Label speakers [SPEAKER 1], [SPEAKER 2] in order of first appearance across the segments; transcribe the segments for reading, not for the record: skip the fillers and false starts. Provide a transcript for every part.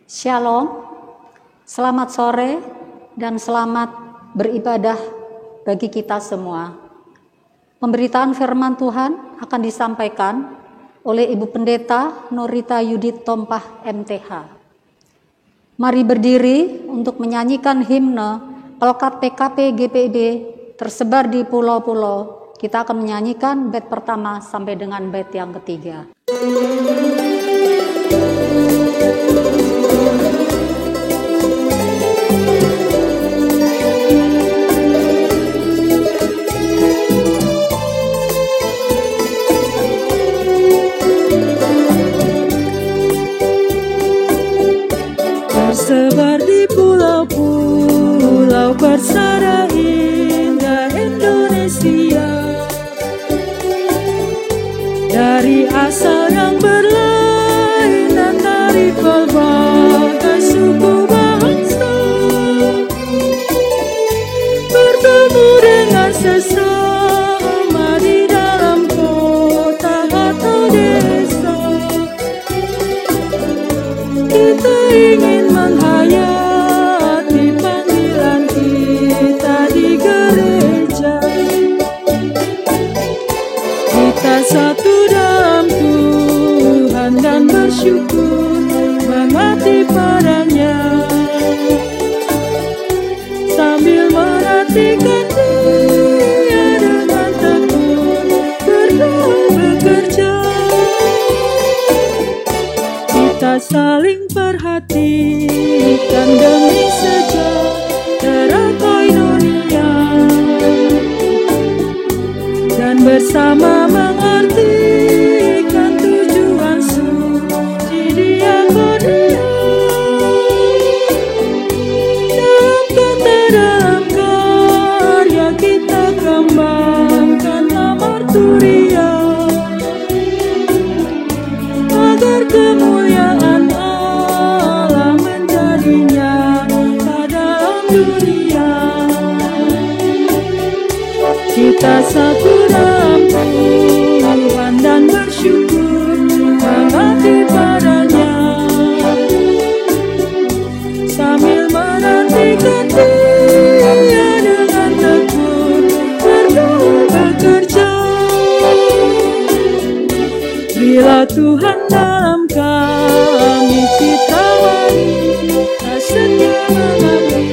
[SPEAKER 1] Shalom, selamat sore dan selamat beribadah bagi kita semua. Pemberitaan firman Tuhan akan disampaikan oleh Ibu Pendeta Norita Yudit Tompah MTH. Mari berdiri untuk menyanyikan himne Pelkat PKP GPIB tersebar di pulau-pulau. Kita akan menyanyikan bait pertama sampai dengan bait yang ketiga.
[SPEAKER 2] Tersebar di pulau-pulau bersara indah Indonesia, dari asal yang berlainan dari berbagai suku bangsa, bertemu dengan sesama di dalam kota atau desa. Kita ingin menghayati panggilan kita di gereja. Kita satu dalam Tuhan dan bersyukur mengabdi padanya, sambil menantikan Dia dengan tekun berdoa bekerja. Kita saling perhatikan demi sejahtera koinonia, dan bersama mengartikan tujuan suci diakonia. Dalam kata, dalam karya kita kembangkan hamarturia, agar kemuliaan Allah menjadi nyata dalam dunia. Kita satu dalam Tuhan dan bersyukur mengabdi padanya, sambil menantikan Dia dengan tekun berdoa bekerja. Bila Tuhan dalam kami, kita wanita setia mengabdi,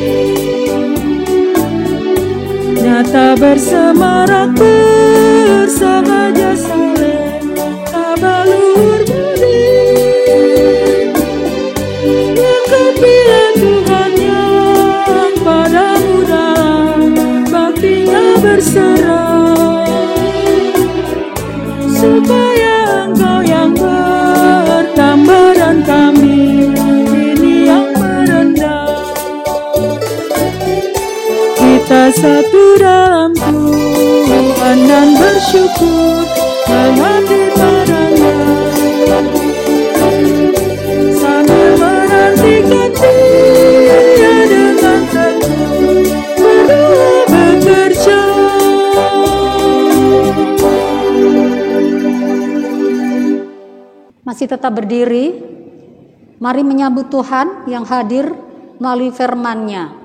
[SPEAKER 2] nyata bersemarak bersahaja saleh tabalur budi. Lengkapilah Tuhan yang padamu dalam baktinya berserah, supaya Engkau yang bertambah dan kami ini yang merendah. Kita satu dalam Tuhan dan bersyukur mengabdi padanya, sambil menantikan Dia dengan tekun berdoa bekerja.
[SPEAKER 1] Masih tetap berdiri, mari menyambut Tuhan yang hadir melalui firman-Nya.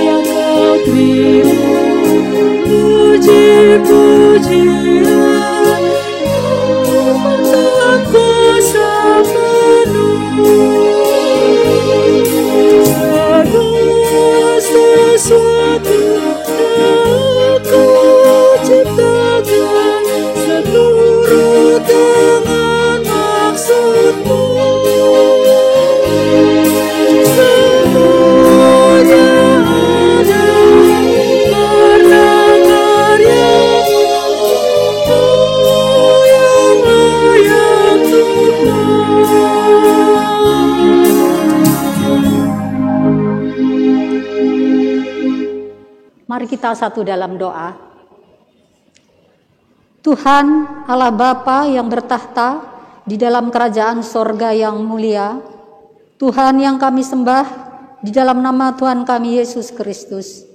[SPEAKER 2] Yang
[SPEAKER 1] kita satu dalam doa. Tuhan Allah Bapa yang bertahta di dalam kerajaan sorga yang mulia, Tuhan yang kami sembah di dalam nama Tuhan kami Yesus Kristus,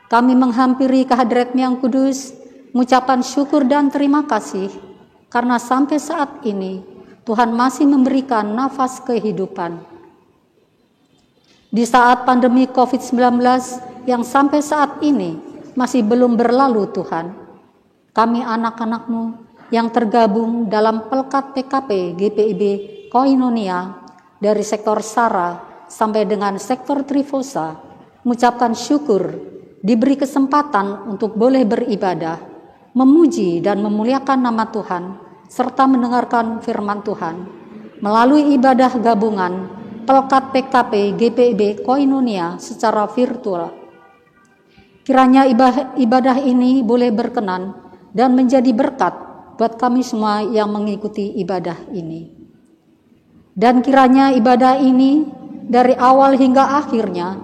[SPEAKER 1] kami menghampiri kehadirat-Mu yang kudus, mengucapkan syukur dan terima kasih karena sampai saat ini Tuhan masih memberikan nafas kehidupan. Di saat pandemi COVID-19 yang sampai saat ini masih belum berlalu Tuhan, kami anak-anak-Mu yang tergabung dalam Pelkat PKP GPIB Koinonia dari sektor Sara sampai dengan sektor Trifosa, mengucapkan syukur diberi kesempatan untuk boleh beribadah, memuji dan memuliakan nama Tuhan, serta mendengarkan firman Tuhan melalui ibadah gabungan Pelkat PKP GPIB Koinonia secara virtual. Kiranya ibadah ini boleh berkenan dan menjadi berkat buat kami semua yang mengikuti ibadah ini. Dan kiranya ibadah ini dari awal hingga akhirnya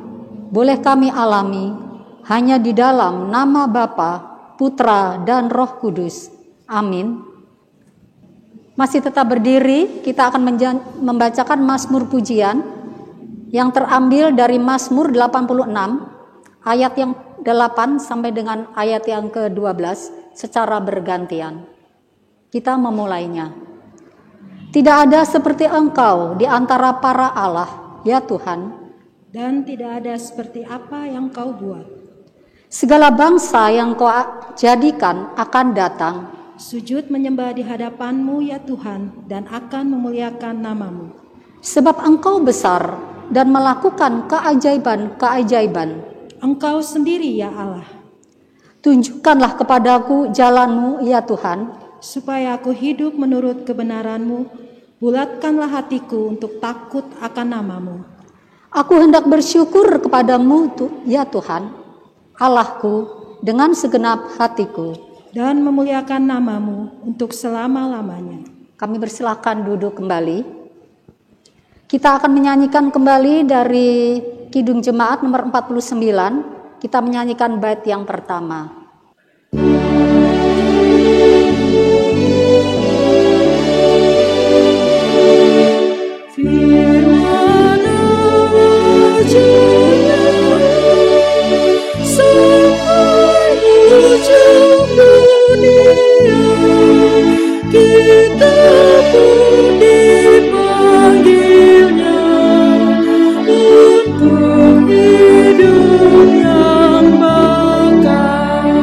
[SPEAKER 1] boleh kami alami hanya di dalam nama Bapa, Putra, dan Roh Kudus. Amin. Masih tetap berdiri, kita akan membacakan Mazmur Pujian yang terambil dari Mazmur 86 ayat yang 8 sampai dengan ayat yang ke-12 secara bergantian. Kita memulainya. Tidak ada seperti Engkau di antara para Allah, ya Tuhan.
[SPEAKER 3] Dan tidak ada seperti apa yang Kau buat.
[SPEAKER 1] Segala bangsa yang Kau jadikan akan datang.
[SPEAKER 3] Sujud menyembah di hadapan-Mu ya Tuhan, dan akan memuliakan nama-Mu.
[SPEAKER 1] Sebab Engkau besar dan melakukan keajaiban-keajaiban.
[SPEAKER 3] Engkau sendiri ya Allah.
[SPEAKER 1] Tunjukkanlah kepadaku jalan-Mu ya Tuhan,
[SPEAKER 3] supaya aku hidup menurut kebenaran-Mu. Bulatkanlah hatiku untuk takut akan nama-Mu.
[SPEAKER 1] Aku hendak bersyukur kepadamu ya Tuhan, Allahku, dengan segenap hatiku.
[SPEAKER 3] Dan memuliakan nama-Mu untuk selama-lamanya.
[SPEAKER 1] Kami persilakan duduk kembali. Kita akan menyanyikan kembali dari Kidung Jemaat nomor 49. Kita menyanyikan bait yang pertama.
[SPEAKER 2] Kita pun dipanggilnya untuk hidup yang bakal.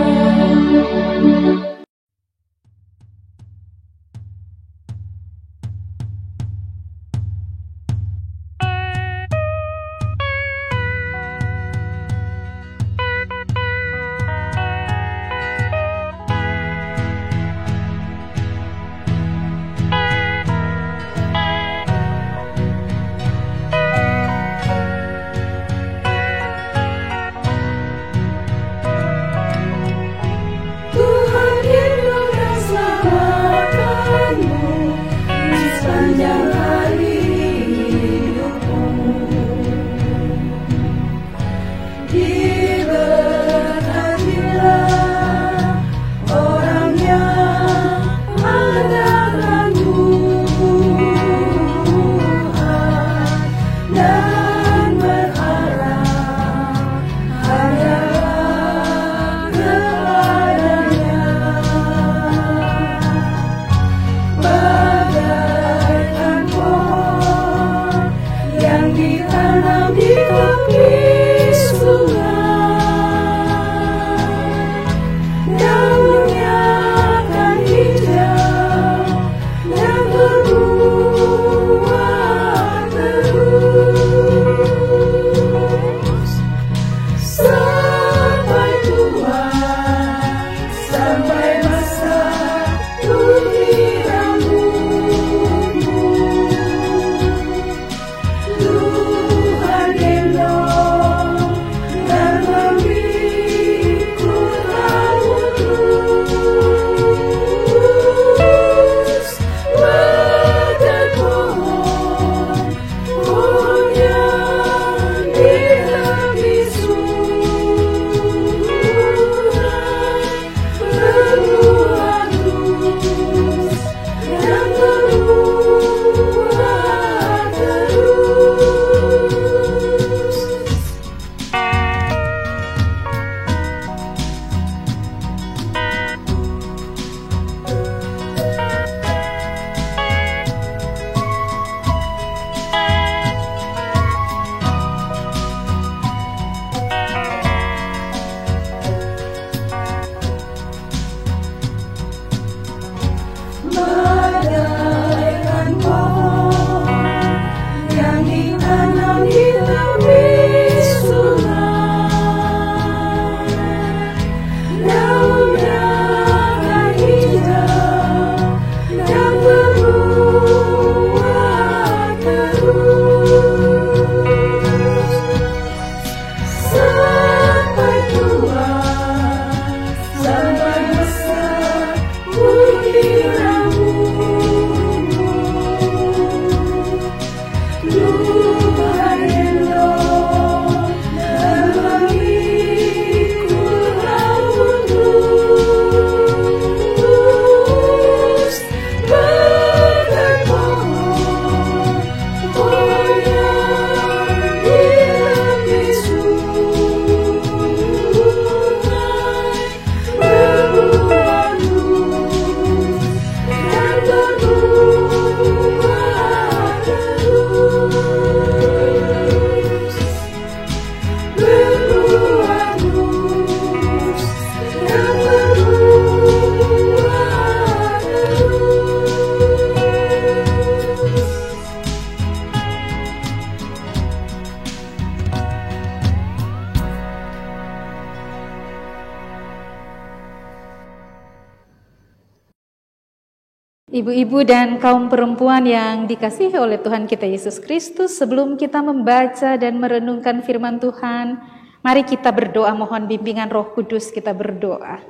[SPEAKER 4] Ibu-ibu dan kaum perempuan yang dikasihi oleh Tuhan kita Yesus Kristus, sebelum kita membaca dan merenungkan firman Tuhan, mari kita berdoa mohon bimbingan Roh Kudus. Kita berdoa.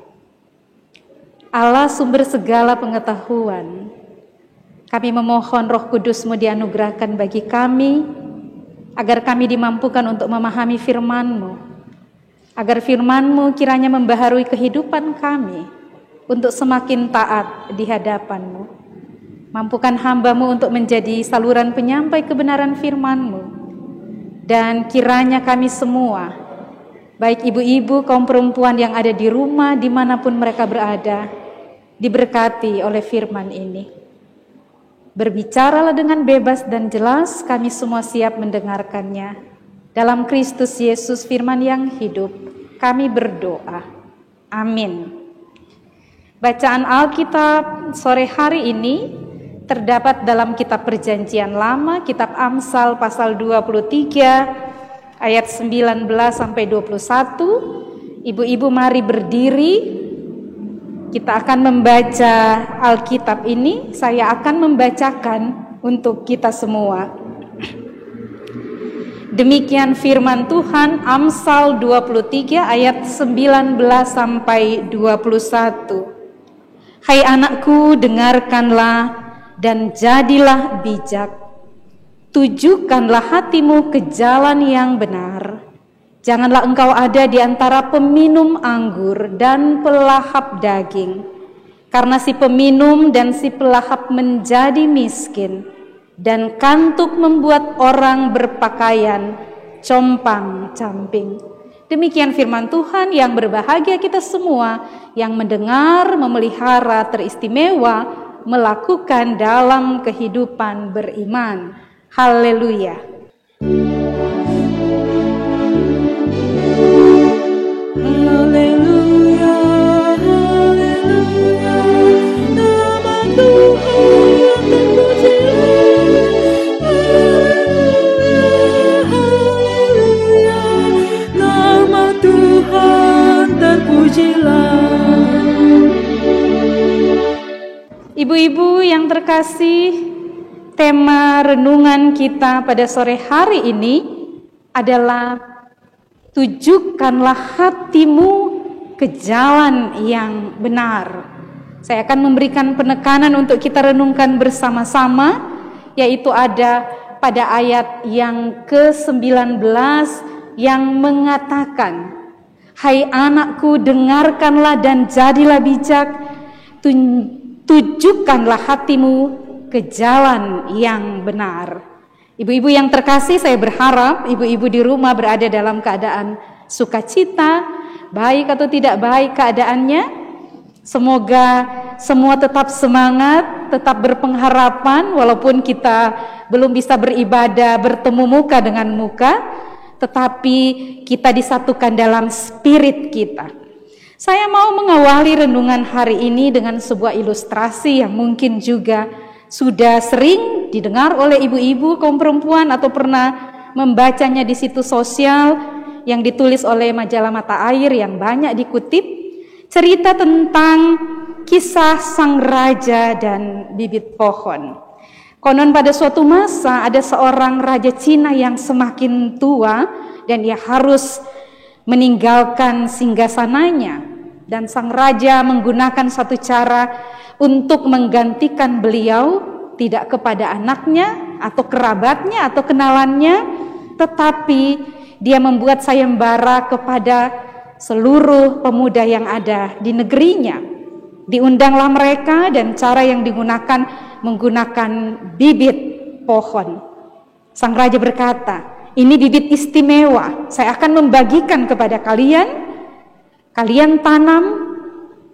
[SPEAKER 4] Allah sumber segala pengetahuan, kami memohon Roh Kudus-Mu dianugerahkan bagi kami, agar kami dimampukan untuk memahami firman-Mu, agar firman-Mu kiranya membaharui kehidupan kami, untuk semakin taat di hadapan-Mu. Mampukan hamba-Mu untuk menjadi saluran penyampai kebenaran firman-Mu. Dan kiranya kami semua, baik ibu-ibu, kaum perempuan yang ada di rumah, dimanapun mereka berada, diberkati oleh firman ini. Berbicaralah dengan bebas dan jelas, kami semua siap mendengarkannya. Dalam Kristus Yesus firman yang hidup, kami berdoa. Amin. Bacaan Alkitab sore hari ini terdapat dalam kitab Perjanjian Lama, kitab Amsal pasal 23 ayat 19 sampai 21. Ibu-ibu mari berdiri. Kita akan membaca Alkitab ini. Saya akan membacakan untuk kita semua. Demikian firman Tuhan, Amsal 23 ayat 19 sampai 21. Hai anakku, dengarkanlah dan jadilah bijak. Tujukanlah hatimu ke jalan yang benar. Janganlah engkau ada di antara peminum anggur dan pelahap daging. Karena si peminum dan si pelahap menjadi miskin, dan kantuk membuat orang berpakaian compang-camping. Demikian firman Tuhan. Yang berbahagia kita semua yang mendengar, memelihara, teristimewa, melakukan dalam kehidupan beriman. Haleluya.
[SPEAKER 2] Haleluya, haleluya, nama Tuhan terpujilah. Haleluya, haleluya, nama Tuhan terpujilah.
[SPEAKER 4] Ibu-ibu yang terkasih, tema renungan kita pada sore hari ini adalah tujukanlah hatimu ke jalan yang benar. Saya akan memberikan penekanan untuk kita renungkan bersama-sama, yaitu ada pada ayat yang ke-19 yang mengatakan, hai anakku, dengarkanlah dan jadilah bijak, tujukanlah hatimu ke jalan yang benar. Ibu-ibu yang terkasih, saya berharap ibu-ibu di rumah berada dalam keadaan sukacita, baik atau tidak baik keadaannya. Semoga semua tetap semangat, tetap berpengharapan, walaupun kita belum bisa beribadah bertemu muka dengan muka, tetapi kita disatukan dalam spirit kita. Saya mau mengawali renungan hari ini dengan sebuah ilustrasi yang mungkin juga sudah sering didengar oleh ibu-ibu, kaum perempuan, atau pernah membacanya di situs sosial yang ditulis oleh majalah Mata Air yang banyak dikutip. Cerita tentang kisah sang raja dan bibit pohon. Konon pada suatu masa ada seorang raja Cina yang semakin tua dan ia harus meninggalkan singgasananya. Dan sang raja menggunakan satu cara untuk menggantikan beliau, tidak kepada anaknya atau kerabatnya atau kenalannya, tetapi dia membuat sayembara kepada seluruh pemuda yang ada di negerinya. Diundanglah mereka dan cara yang digunakan menggunakan bibit pohon. Sang raja berkata, ini bibit istimewa, saya akan membagikan kepada kalian. Kalian tanam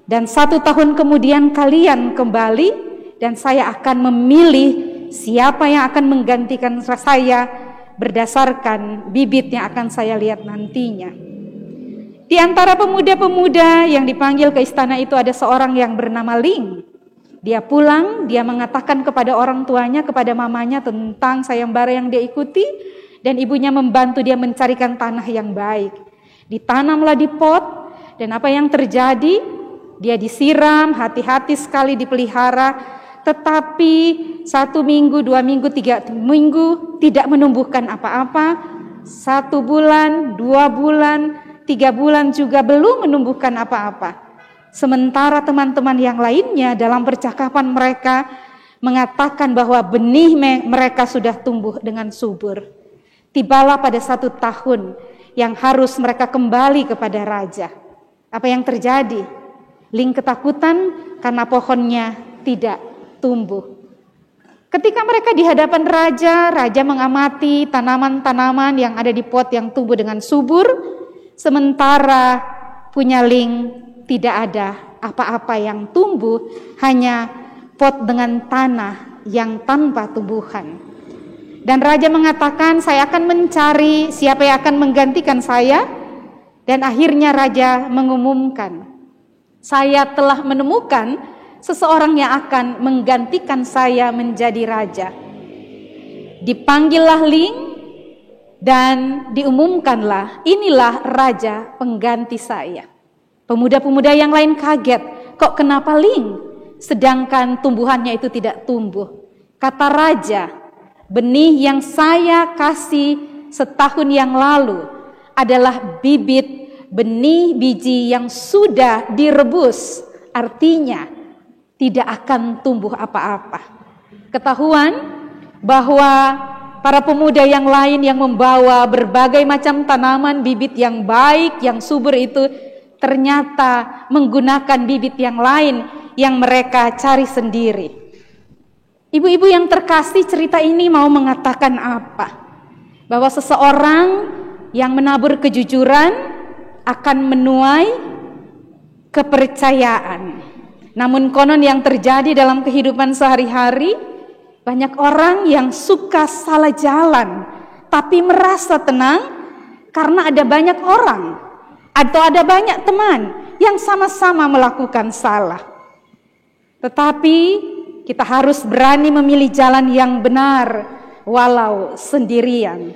[SPEAKER 4] dan 1 tahun kemudian kalian kembali dan saya akan memilih siapa yang akan menggantikan saya berdasarkan bibit yang akan saya lihat nantinya. Di antara pemuda-pemuda yang dipanggil ke istana itu ada seorang yang bernama Ling. Dia pulang, dia mengatakan kepada orang tuanya, kepada mamanya tentang sayembara yang dia ikuti, dan ibunya membantu dia mencarikan tanah yang baik. Ditanamlah di pot. Dan apa yang terjadi? Dia disiram, hati-hati sekali dipelihara. tetapi 1 minggu, 2 minggu, 3 minggu tidak menumbuhkan apa-apa, 1 bulan, 2 bulan, 3 bulan juga belum menumbuhkan apa-apa. Sementara teman-teman yang lainnya dalam percakapan mereka mengatakan bahwa benih mereka sudah tumbuh dengan subur. Tibalah pada 1 tahun yang harus mereka kembali kepada raja. Apa yang terjadi? Ling ketakutan karena pohonnya tidak tumbuh. Ketika mereka di hadapan raja, raja mengamati tanaman-tanaman yang ada di pot yang tumbuh dengan subur, sementara punya Ling tidak ada apa-apa yang tumbuh, hanya pot dengan tanah yang tanpa tumbuhan. Dan raja mengatakan, saya akan mencari siapa yang akan menggantikan saya. Dan akhirnya raja mengumumkan, saya telah menemukan seseorang yang akan menggantikan saya menjadi raja. Dipanggillah Ling dan diumumkanlah, inilah raja pengganti saya. Pemuda-pemuda yang lain kaget, kok kenapa Ling? Sedangkan tumbuhannya itu tidak tumbuh. Kata raja, benih yang saya kasih setahun yang lalu adalah bibit benih biji yang sudah direbus. Artinya tidak akan tumbuh apa-apa. Ketahuan bahwa para pemuda yang lain yang membawa berbagai macam tanaman bibit yang baik, yang subur itu ternyata menggunakan bibit yang lain yang mereka cari sendiri. Ibu-ibu yang terkasih, cerita ini mau mengatakan apa? Bahwa seseorang yang menabur kejujuran akan menuai kepercayaan. Namun konon yang terjadi dalam kehidupan sehari-hari, banyak orang yang suka salah jalan, tapi merasa tenang karena ada banyak orang atau ada banyak teman yang sama-sama melakukan salah. Tetapi kita harus berani memilih jalan yang benar walau sendirian.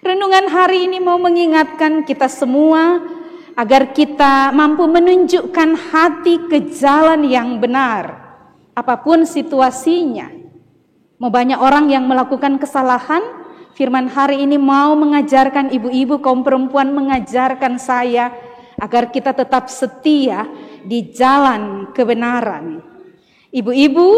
[SPEAKER 4] Renungan hari ini mau mengingatkan kita semua agar kita mampu menunjukkan hati ke jalan yang benar, apapun situasinya. Mau banyak orang yang melakukan kesalahan, firman hari ini mau mengajarkan ibu-ibu, kaum perempuan, mengajarkan saya agar kita tetap setia di jalan kebenaran. Ibu-ibu,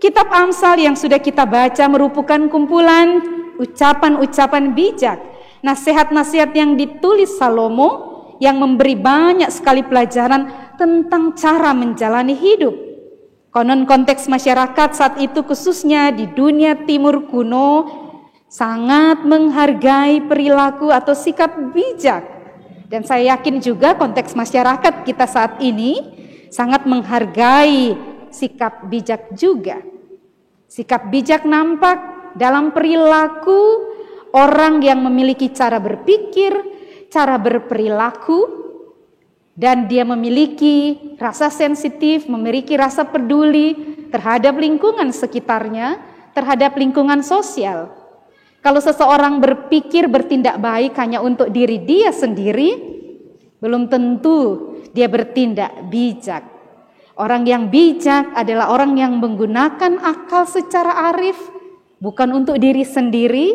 [SPEAKER 4] kitab Amsal yang sudah kita baca merupakan kumpulan ucapan-ucapan bijak, nasihat-nasihat yang ditulis Salomo yang memberi banyak sekali pelajaran tentang cara menjalani hidup. Konon konteks masyarakat saat itu khususnya di dunia timur kuno sangat menghargai perilaku atau sikap bijak. Dan saya yakin juga konteks masyarakat kita saat ini sangat menghargai sikap bijak juga. Sikap bijak nampak dalam perilaku orang yang memiliki cara berpikir, cara berperilaku, dan dia memiliki rasa sensitif, memiliki rasa peduli terhadap lingkungan sekitarnya, terhadap lingkungan sosial. Kalau seseorang berpikir bertindak baik hanya untuk diri dia sendiri, belum tentu dia bertindak bijak. Orang yang bijak adalah orang yang menggunakan akal secara arif, bukan untuk diri sendiri,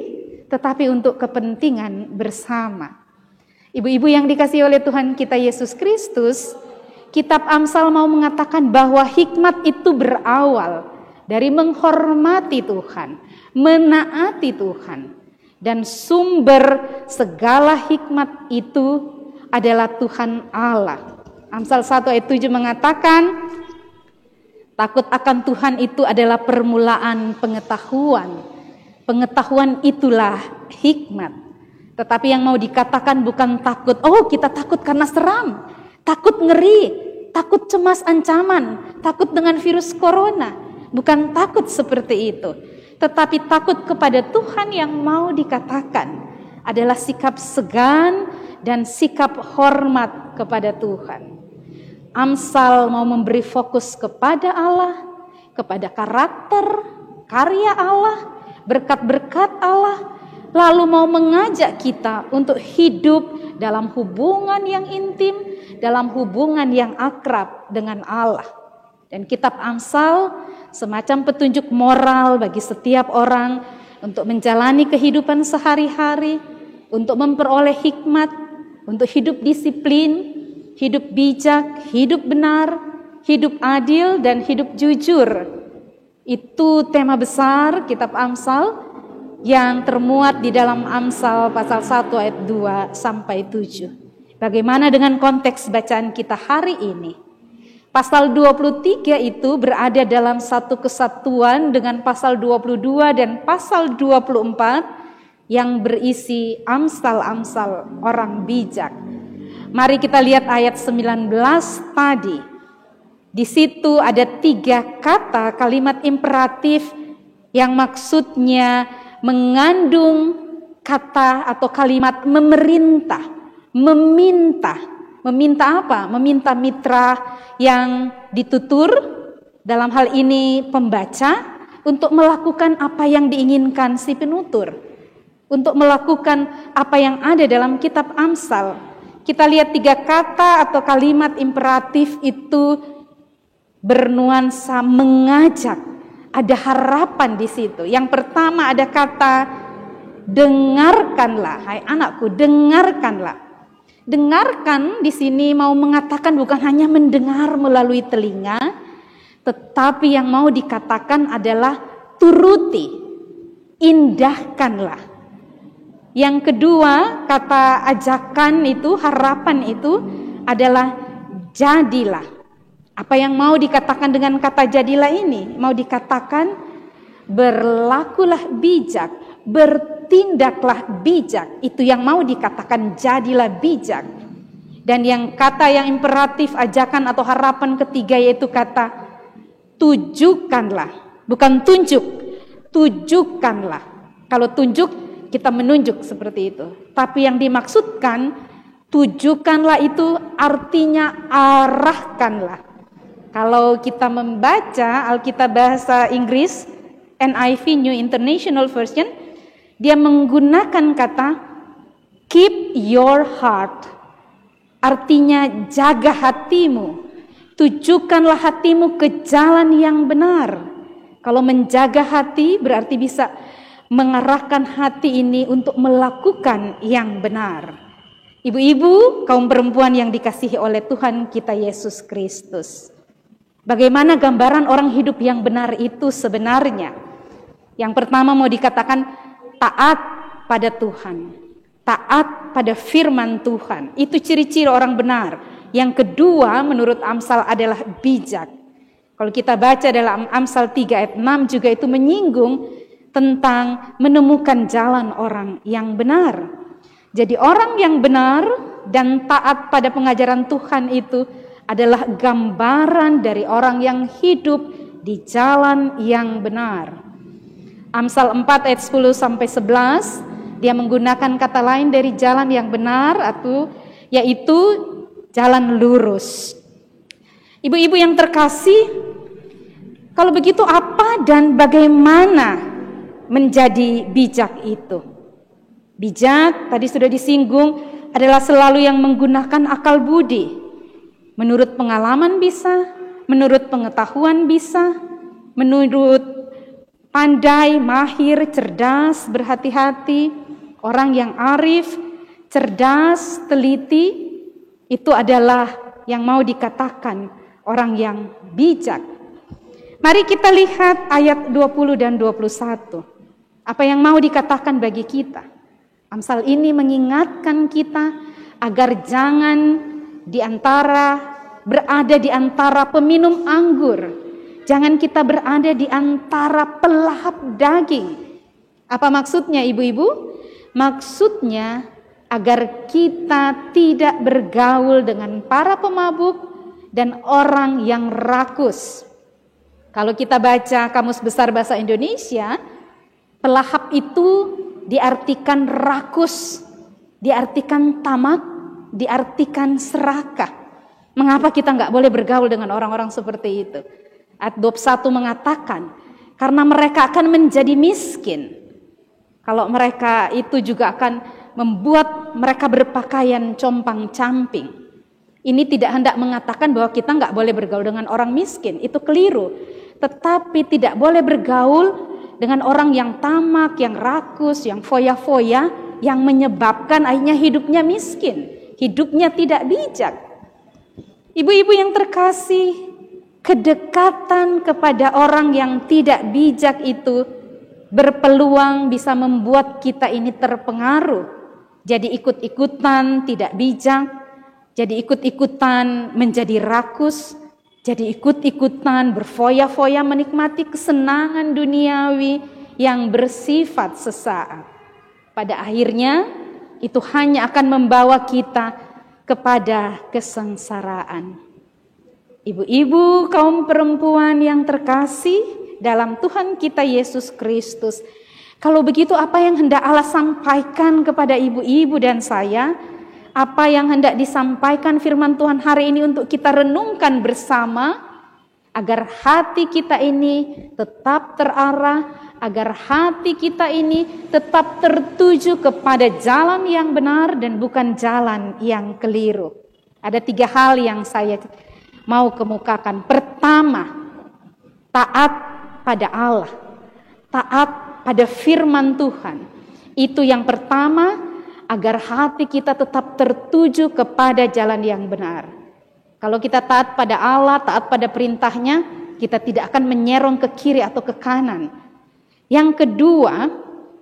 [SPEAKER 4] tetapi untuk kepentingan bersama. Ibu-ibu yang dikasihi oleh Tuhan kita Yesus Kristus, kitab Amsal mau mengatakan bahwa hikmat itu berawal dari menghormati Tuhan, menaati Tuhan. Dan sumber segala hikmat itu adalah Tuhan Allah. Amsal 1 ayat 7 mengatakan, takut akan Tuhan itu adalah permulaan pengetahuan. Pengetahuan itulah hikmat. Tetapi yang mau dikatakan bukan takut, oh kita takut karena seram, takut ngeri, takut cemas ancaman, takut dengan virus corona. Bukan takut seperti itu. Tetapi takut kepada Tuhan yang mau dikatakan adalah sikap segan dan sikap hormat kepada Tuhan. Amsal mau memberi fokus kepada Allah, kepada karakter, karya Allah, berkat-berkat Allah, lalu mau mengajak kita untuk hidup dalam hubungan yang intim, dalam hubungan yang akrab dengan Allah. Dan kitab Amsal semacam petunjuk moral bagi setiap orang untuk menjalani kehidupan sehari-hari, untuk memperoleh hikmat, untuk hidup disiplin, hidup bijak, hidup benar, hidup adil, dan hidup jujur. Itu tema besar kitab Amsal yang termuat di dalam Amsal pasal 1 ayat 2 sampai 7. Bagaimana dengan konteks bacaan kita hari ini? Pasal 23 itu berada dalam satu kesatuan dengan pasal 22 dan pasal 24 yang berisi amsal-amsal orang bijak. Mari kita lihat ayat 19 tadi. Di situ ada 3 kata kalimat imperatif yang maksudnya mengandung kata atau kalimat memerintah, meminta. Meminta apa? Meminta mitra yang ditutur, dalam hal ini pembaca, untuk melakukan apa yang diinginkan si penutur, untuk melakukan apa yang ada dalam kitab Amsal. Kita lihat 3 kata atau kalimat imperatif itu bernuansa mengajak, ada harapan di situ. Yang pertama ada kata dengarkanlah, hai anakku, dengarkanlah. Dengarkan di sini mau mengatakan bukan hanya mendengar melalui telinga, tetapi yang mau dikatakan adalah turuti, indahkanlah. Yang kedua, kata ajakan itu, harapan itu adalah jadilah. Apa yang mau dikatakan dengan kata jadilah ini? Mau dikatakan berlakulah bijak, bertindaklah bijak. Itu yang mau dikatakan jadilah bijak. Dan yang kata yang imperatif, ajakan atau harapan ketiga yaitu kata tujukanlah. Bukan tunjuk, tujukanlah. Kalau tunjuk, kita menunjuk seperti itu. Tapi yang dimaksudkan tujukanlah itu artinya arahkanlah. Kalau kita membaca Alkitab bahasa Inggris, NIV New International Version, dia menggunakan kata keep your heart. Artinya jaga hatimu. Tujukanlah hatimu ke jalan yang benar. Kalau menjaga hati berarti bisa mengarahkan hati ini untuk melakukan yang benar. Ibu-ibu, kaum perempuan yang dikasihi oleh Tuhan kita Yesus Kristus. Bagaimana gambaran orang hidup yang benar itu sebenarnya? Yang pertama mau dikatakan taat pada Tuhan, taat pada firman Tuhan. Itu ciri-ciri orang benar. Yang kedua menurut Amsal adalah bijak. Kalau kita baca dalam Amsal 3 ayat 6 juga itu menyinggung tentang menemukan jalan orang yang benar. Jadi orang yang benar dan taat pada pengajaran Tuhan itu adalah gambaran dari orang yang hidup di jalan yang benar. Amsal 4 ayat 10 sampai 11 dia menggunakan kata lain dari jalan yang benar atau yaitu jalan lurus. Ibu-ibu yang terkasih, kalau begitu apa dan bagaimana menjadi bijak itu? Bijak tadi sudah disinggung adalah selalu yang menggunakan akal budi. Menurut pengalaman bisa, menurut pengetahuan bisa, menurut pandai, mahir, cerdas, berhati-hati, orang yang arif, cerdas, teliti, itu adalah yang mau dikatakan orang yang bijak. Mari kita lihat ayat 20 dan 21. Apa yang mau dikatakan bagi kita? Amsal ini mengingatkan kita agar jangan berada di antara peminum anggur. Jangan kita berada di antara pelahap daging. Apa maksudnya ibu-ibu? Maksudnya agar kita tidak bergaul dengan para pemabuk dan orang yang rakus. Kalau kita baca Kamus Besar Bahasa Indonesia, pelahap itu diartikan rakus, diartikan tamak, diartikan serakah. Mengapa kita nggak boleh bergaul dengan orang-orang seperti itu? Ayat 21 mengatakan, karena mereka akan menjadi miskin. Kalau mereka itu juga akan membuat mereka berpakaian compang-camping. Ini tidak hendak mengatakan bahwa kita nggak boleh bergaul dengan orang miskin, itu keliru. tetapi tidak boleh bergaul dengan orang yang tamak, yang rakus, yang foya-foya, yang menyebabkan akhirnya hidupnya miskin, hidupnya tidak bijak. Ibu-ibu yang terkasih, kedekatan kepada orang yang tidak bijak itu berpeluang bisa membuat kita ini terpengaruh, jadi ikut-ikutan tidak bijak, jadi ikut-ikutan menjadi rakus, jadi ikut-ikutan berfoya-foya menikmati kesenangan duniawi yang bersifat sesaat. Pada akhirnya itu hanya akan membawa kita kepada kesengsaraan. Ibu-ibu, kaum perempuan yang terkasih dalam Tuhan kita Yesus Kristus, kalau begitu apa yang hendak Allah sampaikan kepada ibu-ibu dan saya? Apa yang hendak disampaikan firman Tuhan hari ini untuk kita renungkan bersama, agar hati kita ini tetap terarah, agar hati kita ini tetap tertuju kepada jalan yang benar dan bukan jalan yang keliru. Ada 3 hal yang saya mau kemukakan. Pertama, taat pada Allah, taat pada firman Tuhan. Itu yang pertama, agar hati kita tetap tertuju kepada jalan yang benar. Kalau kita taat pada Allah, taat pada perintahnya, kita tidak akan menyerong ke kiri atau ke kanan. Yang kedua,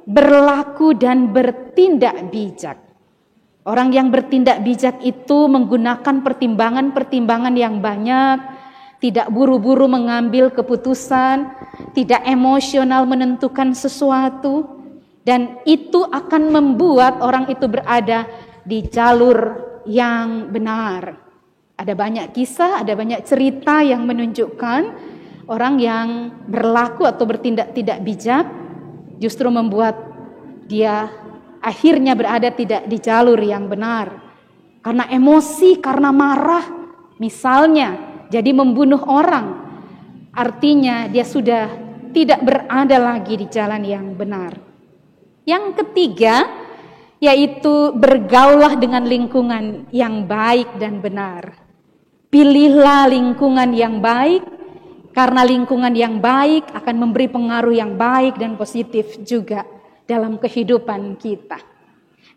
[SPEAKER 4] berlaku dan bertindak bijak. Orang yang bertindak bijak itu menggunakan pertimbangan-pertimbangan yang banyak, tidak buru-buru mengambil keputusan, tidak emosional menentukan sesuatu. Dan itu akan membuat orang itu berada di jalur yang benar. Ada banyak kisah, ada banyak cerita yang menunjukkan orang yang berlaku atau bertindak tidak bijak justru membuat dia akhirnya berada tidak di jalur yang benar. Karena emosi, karena marah, misalnya jadi membunuh orang. Artinya dia sudah tidak berada lagi di jalan yang benar. Yang ketiga, yaitu bergaulah dengan lingkungan yang baik dan benar. Pilihlah lingkungan yang baik, karena lingkungan yang baik akan memberi pengaruh yang baik dan positif juga dalam kehidupan kita.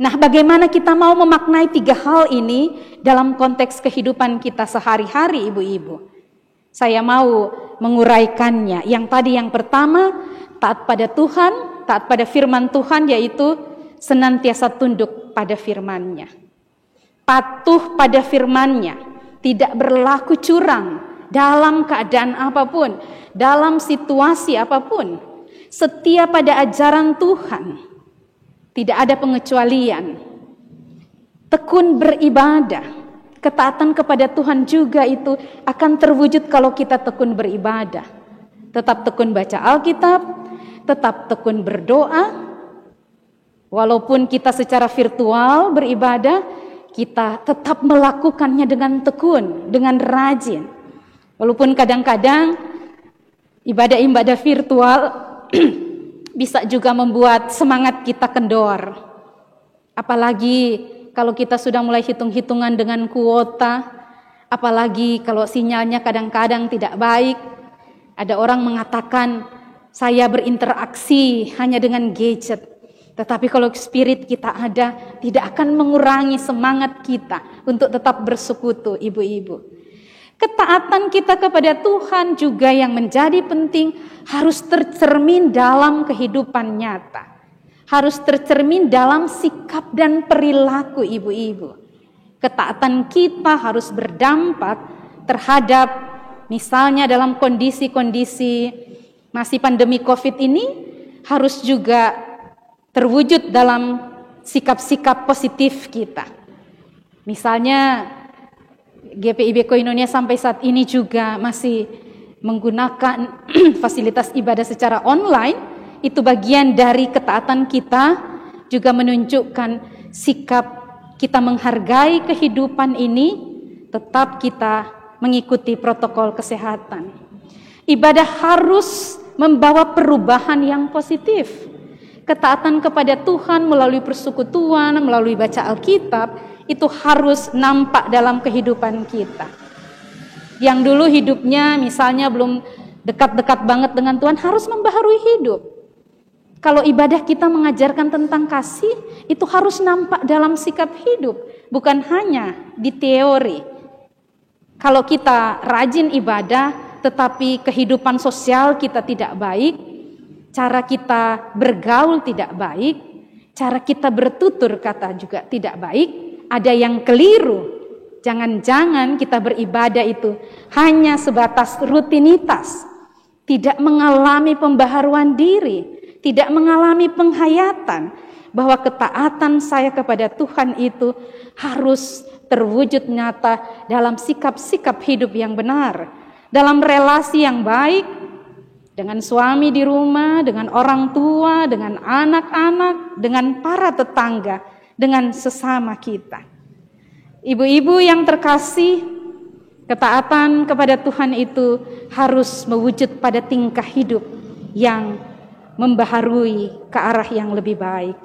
[SPEAKER 4] Nah, bagaimana kita mau memaknai 3 hal ini dalam konteks kehidupan kita sehari-hari, ibu-ibu? Saya mau menguraikannya. Yang pertama, taat pada Tuhan, taat pada firman Tuhan, yaitu senantiasa tunduk pada firman-Nya. Patuh pada firman-Nya, tidak berlaku curang dalam keadaan apapun, dalam situasi apapun. Setia pada ajaran Tuhan, tidak ada pengecualian. Tekun beribadah, ketaatan kepada Tuhan juga itu akan terwujud kalau kita tekun beribadah. Tetap tekun baca Alkitab, tetap tekun berdoa. Walaupun kita secara virtual beribadah, kita tetap melakukannya dengan tekun, dengan rajin. Walaupun kadang-kadang ibadah-ibadah virtual bisa juga membuat semangat kita kendor. Apalagi kalau kita sudah mulai hitung-hitungan dengan kuota, apalagi kalau sinyalnya kadang-kadang tidak baik. Ada orang mengatakan, saya berinteraksi hanya dengan gadget. Tetapi kalau spirit kita ada, tidak akan mengurangi semangat kita untuk tetap bersekutu, ibu-ibu. Ketaatan kita kepada Tuhan juga yang menjadi penting harus tercermin dalam kehidupan nyata. Harus tercermin dalam sikap dan perilaku, ibu-ibu. Ketaatan kita harus berdampak terhadap, misalnya dalam kondisi-kondisi masih pandemi COVID ini, harus juga terwujud dalam sikap-sikap positif kita. Misalnya GPIB Koinonia sampai saat ini juga masih menggunakan fasilitas ibadah secara online. Itu bagian dari ketaatan kita, juga menunjukkan sikap kita menghargai kehidupan ini, tetap kita mengikuti protokol kesehatan. Ibadah harus membawa perubahan yang positif. Ketaatan kepada Tuhan melalui persekutuan, melalui baca Alkitab, itu harus nampak dalam kehidupan kita. Yang dulu hidupnya misalnya belum dekat-dekat banget dengan Tuhan harus membaharui hidup. Kalau ibadah kita mengajarkan tentang kasih, itu harus nampak dalam sikap hidup, bukan hanya di teori. Kalau kita rajin ibadah, tetapi kehidupan sosial kita tidak baik, cara kita bergaul tidak baik, cara kita bertutur kata juga tidak baik, ada yang keliru. Jangan-jangan kita beribadah itu hanya sebatas rutinitas, tidak mengalami pembaharuan diri, tidak mengalami penghayatan bahwa ketaatan saya kepada Tuhan itu harus terwujud nyata dalam sikap-sikap hidup yang benar, dalam relasi yang baik dengan suami di rumah, dengan orang tua, dengan anak-anak, dengan para tetangga, dengan sesama kita. Ibu-ibu yang terkasih, ketaatan kepada Tuhan itu harus mewujud pada tingkah hidup yang membaharui ke arah yang lebih baik.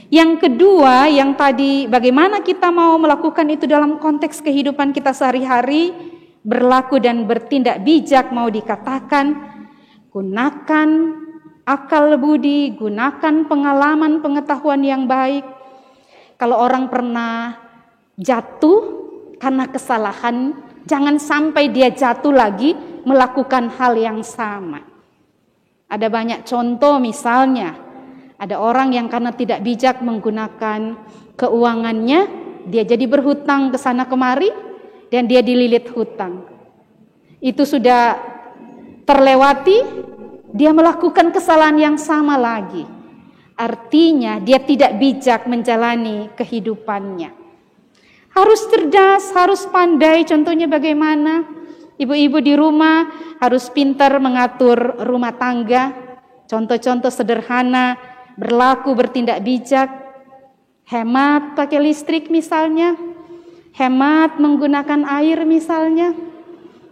[SPEAKER 4] Yang kedua, yang tadi bagaimana kita mau melakukan itu dalam konteks kehidupan kita sehari-hari, berlaku dan bertindak bijak mau dikatakan, gunakan akal budi, gunakan pengalaman pengetahuan yang baik. Kalau orang pernah jatuh karena kesalahan, jangan sampai dia jatuh lagi melakukan hal yang sama. Ada banyak contoh, misalnya ada orang yang karena tidak bijak menggunakan keuangannya, dia jadi berhutang ke sana kemari dan dia dililit hutang. Itu sudah terlewati, dia melakukan kesalahan yang sama lagi. Artinya dia tidak bijak menjalani kehidupannya. Harus cerdas, harus pandai. Contohnya bagaimana? Ibu-ibu di rumah harus pintar mengatur rumah tangga. Contoh-contoh sederhana, berlaku bertindak bijak, hemat pakai listrik misalnya, hemat menggunakan air misalnya.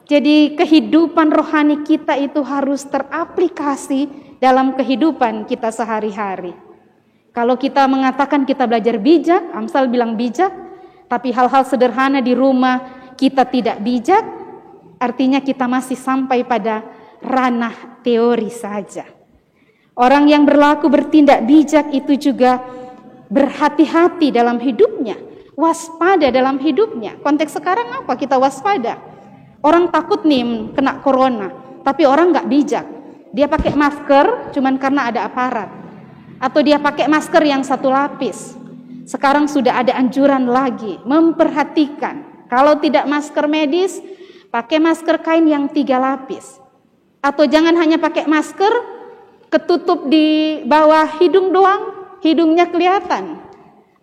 [SPEAKER 4] Jadi kehidupan rohani kita itu harus teraplikasi dalam kehidupan kita sehari-hari. Kalau kita mengatakan kita belajar bijak, Amsal bilang bijak, tapi hal-hal sederhana di rumah kita tidak bijak, artinya kita masih sampai pada ranah teori saja. Orang yang berlaku bertindak bijak itu juga berhati-hati dalam hidupnya, waspada dalam hidupnya. Konteks sekarang apa kita waspada? Orang takut nih kena corona, tapi orang gak bijak. Dia pakai masker cuman karena ada aparat. Atau dia pakai masker yang satu lapis. Sekarang sudah ada anjuran lagi, memperhatikan. Kalau tidak masker medis, pakai masker kain yang 3 lapis. Atau jangan hanya pakai masker, ketutup di bawah hidung doang, hidungnya kelihatan.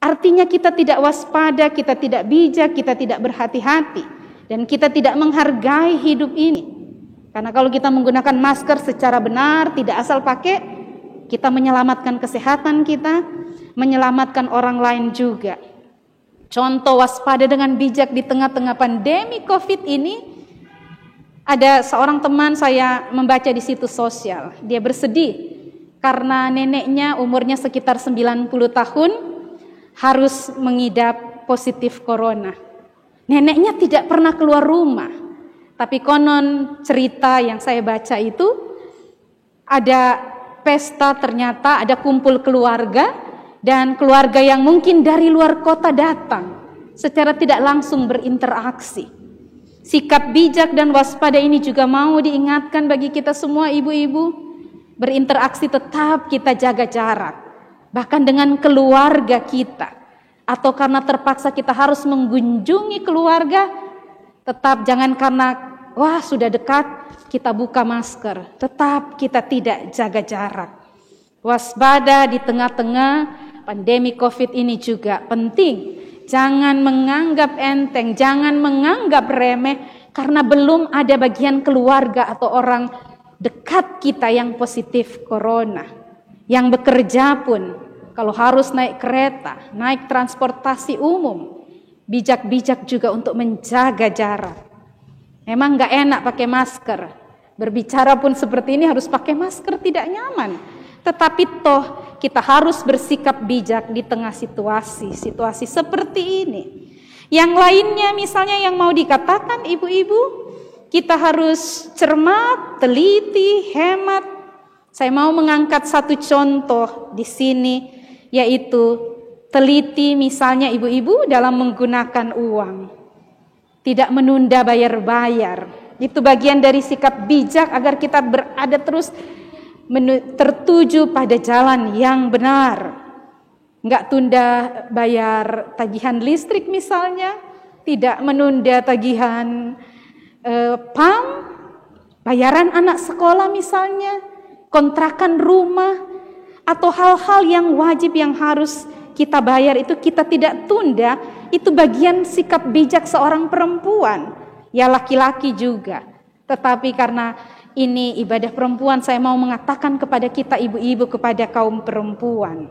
[SPEAKER 4] Artinya kita tidak waspada, kita tidak bijak, kita tidak berhati-hati. Dan kita tidak menghargai hidup ini. Karena kalau kita menggunakan masker secara benar, tidak asal pakai, kita menyelamatkan kesehatan kita, menyelamatkan orang lain juga. Contoh waspada dengan bijak di tengah-tengah pandemi COVID ini, ada seorang teman saya membaca di situs sosial. Dia bersedih karena neneknya umurnya sekitar 90 tahun harus mengidap positif corona. Neneknya tidak pernah keluar rumah. Tapi konon cerita yang saya baca itu ada pesta, ternyata ada kumpul keluarga, dan keluarga yang mungkin dari luar kota datang secara tidak langsung berinteraksi. Sikap bijak dan waspada ini juga mau diingatkan bagi kita semua ibu-ibu. Berinteraksi tetap kita jaga jarak, bahkan dengan keluarga kita. Atau karena terpaksa kita harus mengunjungi keluarga, tetap jangan karena wah sudah dekat kita buka masker, tetap kita tidak jaga jarak. Waspada di tengah-tengah pandemi COVID ini juga penting. Jangan menganggap enteng, jangan menganggap remeh karena belum ada bagian keluarga atau orang dekat kita yang positif corona. Yang bekerja pun kalau harus naik kereta, naik transportasi umum, bijak-bijak juga untuk menjaga jarak. Memang gak enak pakai masker. Berbicara pun seperti ini harus pakai masker, tidak nyaman. Tetapi toh kita harus bersikap bijak di tengah situasi seperti ini. Yang lainnya misalnya yang mau dikatakan ibu-ibu, Kita harus cermat, teliti, hemat. Saya mau mengangkat satu contoh di sini, yaitu teliti misalnya ibu-ibu dalam menggunakan uang. Tidak menunda bayar-bayar. Itu bagian dari sikap bijak agar kita berada terus tertuju pada jalan yang benar. Enggak tunda bayar tagihan listrik misalnya, tidak menunda tagihan PAM, bayaran anak sekolah misalnya, kontrakan rumah, atau hal-hal yang wajib yang harus kita bayar itu kita tidak tunda. Itu bagian sikap bijak seorang perempuan, ya laki-laki juga. Tetapi karena ini ibadah perempuan, saya mau mengatakan kepada kita ibu-ibu, kepada kaum perempuan,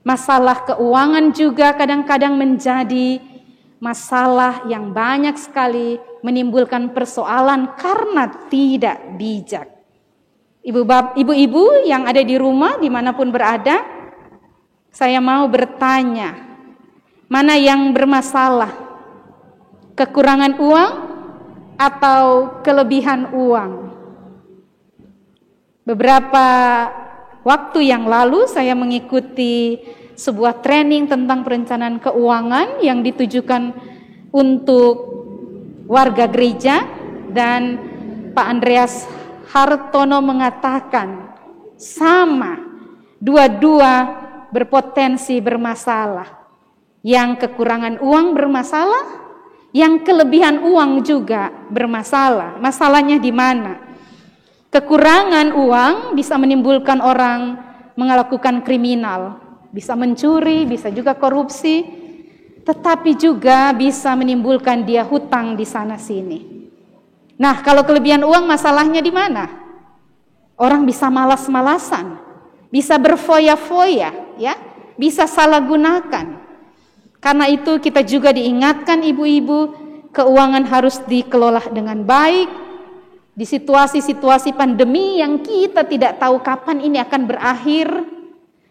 [SPEAKER 4] masalah keuangan juga kadang-kadang menjadi masalah yang banyak sekali menimbulkan persoalan karena tidak bijak. Ibu-ibu yang ada di rumah dimanapun berada, saya mau bertanya, mana yang bermasalah? Kekurangan uang atau kelebihan uang? Beberapa waktu yang lalu saya mengikuti sebuah training tentang perencanaan keuangan yang ditujukan untuk warga gereja, dan Pak Andreas Hartono mengatakan sama, dua-dua berpotensi bermasalah. Yang kekurangan uang bermasalah, yang kelebihan uang juga bermasalah. Masalahnya di mana? Kekurangan uang bisa menimbulkan orang melakukan kriminal, bisa mencuri, bisa juga korupsi, tetapi juga bisa menimbulkan dia hutang di sana sini. Nah, kalau kelebihan uang masalahnya di mana? Orang bisa malas-malasan, bisa berfoya-foya, ya, bisa salah gunakan. Karena itu kita juga diingatkan ibu-ibu, keuangan harus dikelola dengan baik. Di situasi-situasi pandemi yang kita tidak tahu kapan ini akan berakhir,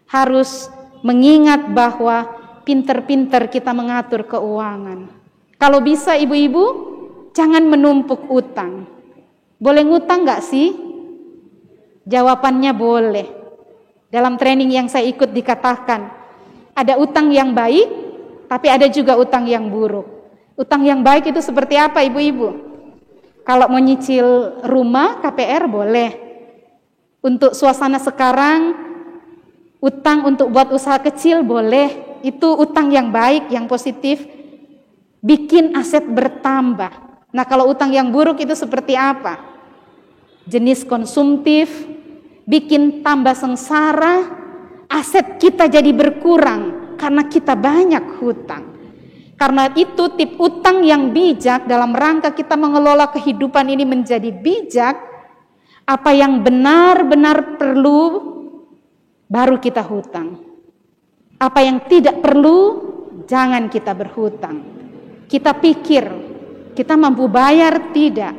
[SPEAKER 4] harus mengingat bahwa pinter-pinter kita mengatur keuangan. Kalau bisa ibu-ibu, jangan menumpuk utang. Boleh ngutang gak sih? Jawabannya boleh. Dalam training yang saya ikut dikatakan, ada utang yang baik, tapi ada juga utang yang buruk. Utang yang baik itu seperti apa ibu-ibu? Kalau mau nyicil rumah, KPR boleh. Untuk suasana sekarang, utang untuk buat usaha kecil boleh. Itu utang yang baik, yang positif. Bikin aset bertambah. Nah, kalau utang yang buruk itu seperti apa? Jenis konsumtif, bikin tambah sengsara, aset kita jadi berkurang karena kita banyak hutang. Karena itu tip utang yang bijak dalam rangka kita mengelola kehidupan ini menjadi bijak. Apa yang benar-benar perlu baru kita hutang. Apa yang tidak perlu jangan kita berhutang. Kita pikir kita mampu bayar, tidak.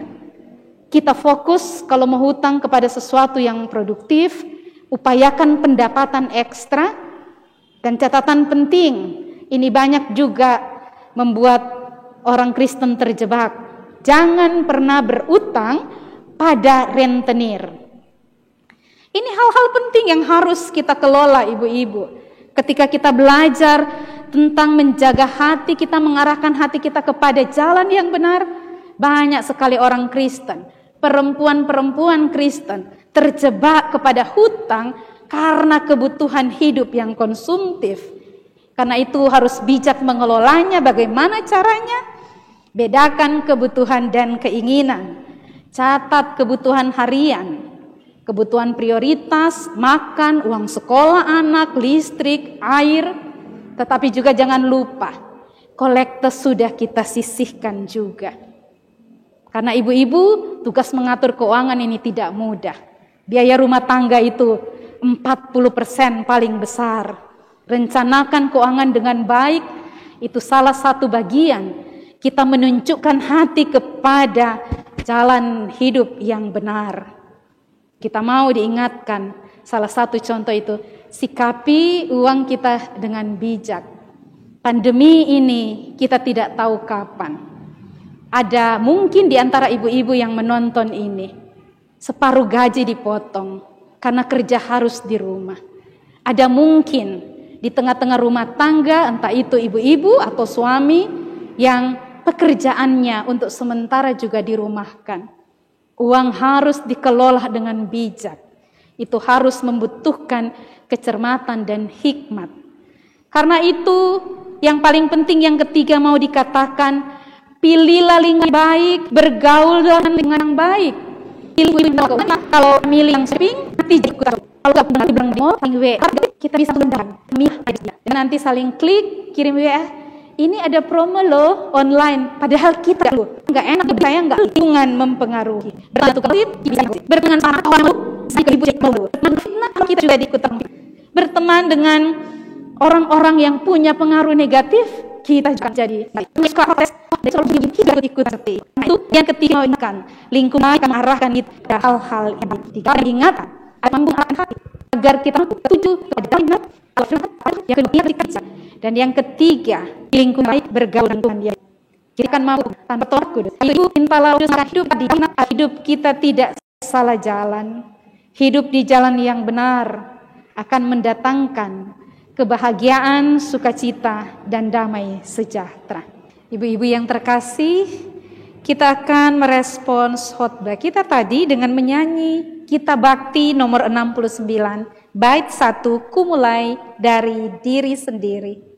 [SPEAKER 4] Kita fokus kalau mau hutang kepada sesuatu yang produktif, upayakan pendapatan ekstra. Dan catatan penting, ini banyak juga membuat orang Kristen terjebak. Jangan pernah berutang pada rentenir. Ini hal-hal penting yang harus kita kelola ibu-ibu. Ketika kita belajar tentang menjaga hati, kita mengarahkan hati kita kepada jalan yang benar, banyak sekali orang Kristen, perempuan-perempuan Kristen terjebak kepada hutang karena kebutuhan hidup yang konsumtif. Karena itu harus bijak mengelolanya. Bagaimana caranya? Bedakan kebutuhan dan keinginan. Catat kebutuhan harian, kebutuhan prioritas, makan, uang sekolah anak, listrik, air. Tetapi juga jangan lupa, kolekte sudah kita sisihkan juga. Karena ibu-ibu, tugas mengatur keuangan ini tidak mudah. Biaya rumah tangga itu 40% paling besar. Rencanakan keuangan dengan baik, itu salah satu bagian kita menunjukkan hati kepada jalan hidup yang benar. Kita mau diingatkan, salah satu contoh itu, sikapi uang kita dengan bijak. Pandemi ini kita tidak tahu kapan. Ada mungkin di antara ibu-ibu yang menonton ini, separuh gaji dipotong karena kerja harus di rumah. Ada mungkin di tengah-tengah rumah tangga, entah itu ibu-ibu atau suami, yang pekerjaannya untuk sementara juga dirumahkan. Uang harus dikelola dengan bijak. Itu harus membutuhkan kecermatan dan hikmat. Karena itu yang paling penting yang ketiga mau dikatakan, pilihlah lingkungan baik, bergaul dengan lingkungan yang baik. Kalau milih yang sering, nanti ikut. Kalau nggak pernah bilang di mall, kita bisa undang. Dan nanti saling klik, kirim WA. Ini ada promo loh online. Padahal kita nggak enak, saya nggak lingkungan mempengaruhi. Berteman sama orang kita juga diikutan. Berteman dengan orang-orang yang punya pengaruh negatif, kita juga jadi kita ikut serta. Itu yang ketiga, lingkungan akan mengarahkan kita hal-hal yang diingat agar kita tuju yang kedua. Dan yang ketiga, lingkungan baik bergaul dengan dia. Kita akan mampu tanpa takut. Ibu mintalah hidup kita tidak salah jalan. Hidup di jalan yang benar akan mendatangkan kebahagiaan, sukacita, dan damai sejahtera. Ibu-ibu yang terkasih, kita akan merespons khotbah kita tadi dengan menyanyi Kita Bakti nomor 69, bait 1, Kumulai dari Diri Sendiri.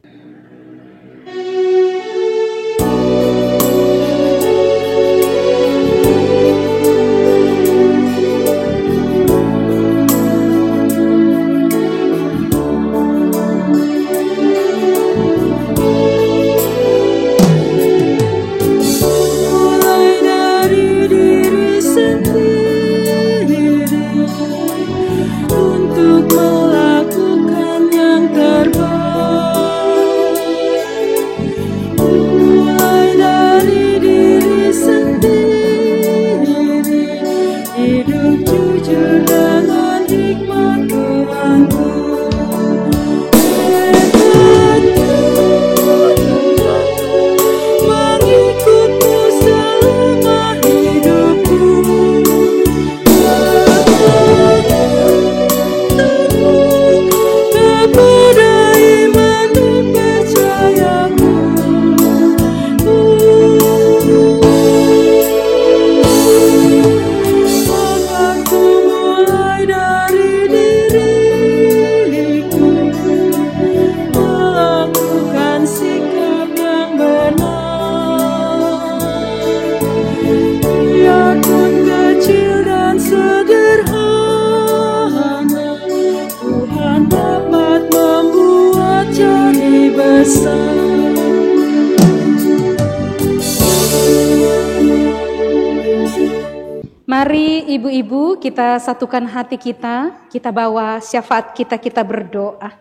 [SPEAKER 4] Mari ibu-ibu kita satukan hati kita bawa syafaat kita berdoa.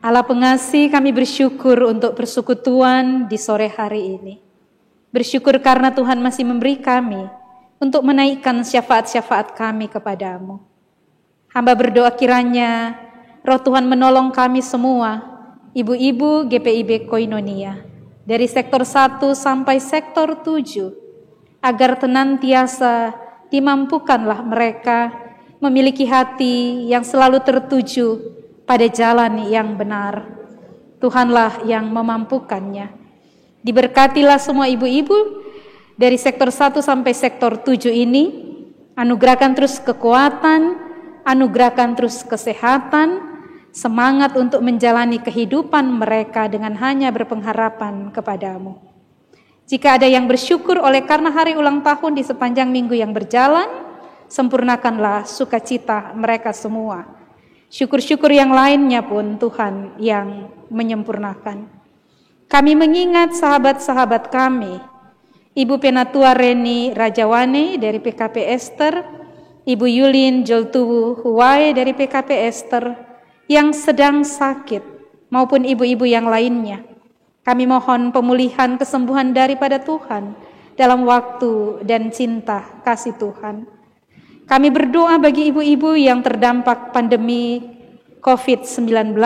[SPEAKER 4] Allah pengasih, kami bersyukur untuk persekutuan di sore hari ini. Bersyukur karena Tuhan masih memberi kami untuk menaikkan syafaat-syafaat kami kepadamu. Hamba berdoa kiranya Roh Tuhan menolong kami semua, ibu-ibu GPIB Koinonia, dari sektor 1 sampai sektor 7, agar senantiasa dimampukanlah mereka memiliki hati yang selalu tertuju pada jalan yang benar. Tuhanlah yang memampukannya. Diberkatilah semua ibu-ibu dari sektor 1 sampai sektor 7 ini. Anugerahkan terus kekuatan, anugerahkan terus kesehatan, semangat untuk menjalani kehidupan mereka dengan hanya berpengharapan kepadamu. Jika ada yang bersyukur oleh karena hari ulang tahun di sepanjang minggu yang berjalan, sempurnakanlah sukacita mereka semua. Syukur-syukur yang lainnya pun Tuhan yang menyempurnakan. Kami mengingat sahabat-sahabat kami, Ibu Penatua Reni Rajawane dari PKP Ester, Ibu Yulin Joltuwu Huwae dari PKP Ester yang sedang sakit, maupun ibu-ibu yang lainnya. Kami mohon pemulihan kesembuhan daripada Tuhan dalam waktu dan cinta kasih Tuhan. Kami berdoa bagi ibu-ibu yang terdampak pandemi COVID-19,